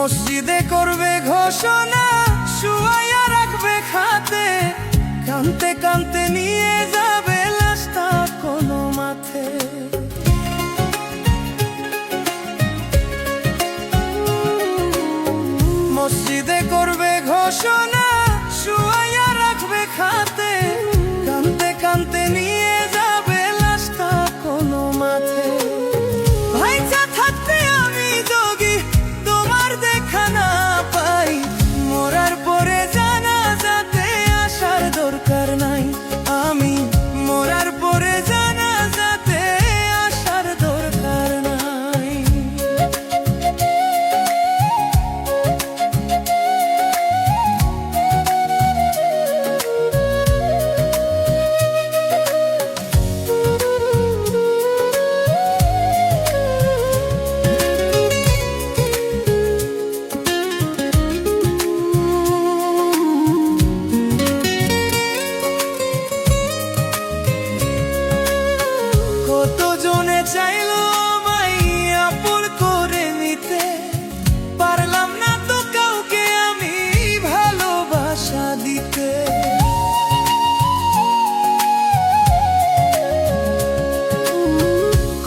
মসজিদে করবে ঘোষণা, শুয়াইয়া রাখবে খাতে, কানতে কানতে নিয়ে যাবে লাশটা কোনো মাঠে। মসজিদে করবে ঘোষণা, শুয়াইয়া রাখবে খাতে, কানতে কানতে নিয়ে যাবে লাশটা কোনো মাঠে। ভাইচা থাকতে আমি যোগী তোমার দেখা না পাই, মরার পরে জানাজাতে আসার দরকার নাই। আমি মরার পরে জানাজাতে আসার দরকার নাই। কতজনে চাইলো আমায় আপন করে নিতে, পারলাম না তো কাউকে আমি ভালোবাসা দিতে।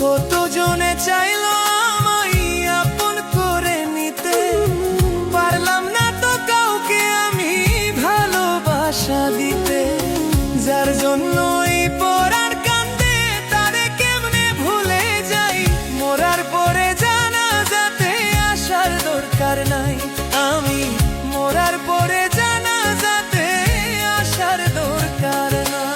কতজনে চাইলো আমায় আপন করে নিতে, পারলাম না তো কাউকে আমি ভালোবাসা দিতে। যার জন্যই পরার কান্দে তারে কেমনে ভুলে যাই, মরার পরে জানাজাতে আসার দরকার নাই। আমি মরার পরে জানাজাতে আসার দরকার নাই।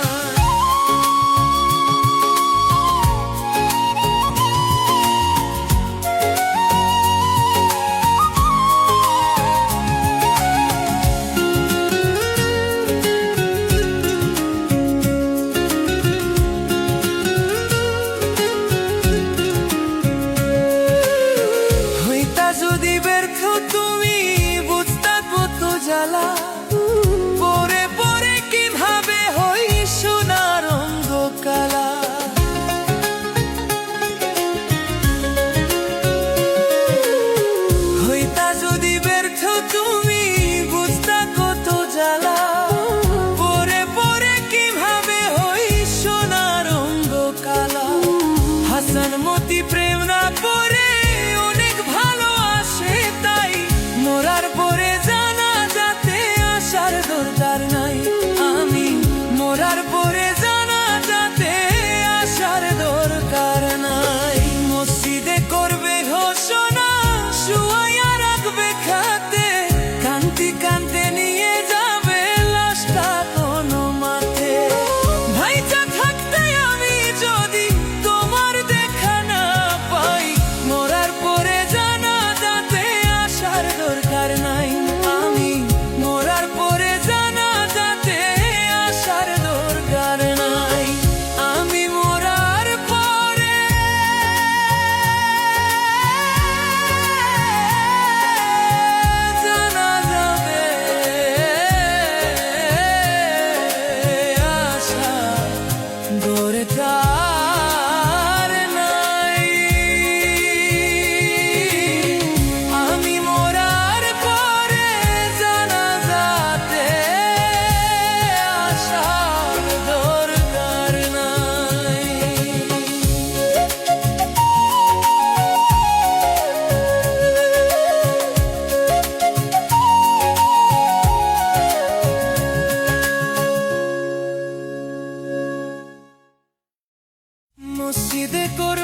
যদি ব্যর্থ তুমি বুঝতা কত জ্বালা, পরে পরে কিভাবে হই সোনার রঙ কালা। হইতা যদি ব্যর্থ তুমি বুঝতা কত জ্বালা, পরে পরে কিভাবে হই সোনার রঙ কালা। হাসান মতি প্রেম না পরে অনেক ভালোবাসে তাই, মরার পরে জানাজাতে আসার দরকার নাই। আমি মরার পরে জানাজাতে আসার দরকার নাই। মসজিদে করবে ঘোষণা, শুয়াইয়া রাখবে খাতে, কান্তি কান্তে নিয়ে যাবে লাশটা কোনো মাঠে। ভাইচা থাকতে আমি যদি তোমার দেখা না পাই, মরার পরে জানাজাতে আসার দরকার নাই। আমি মরার পরে জানাজাতে আসার দরকার নাই। আমি মরার পরে জানাজাতে আসার দরকার নাই। আমি মরার পরে জানাজাতে আসার দরকার নাই। মসজিদে করে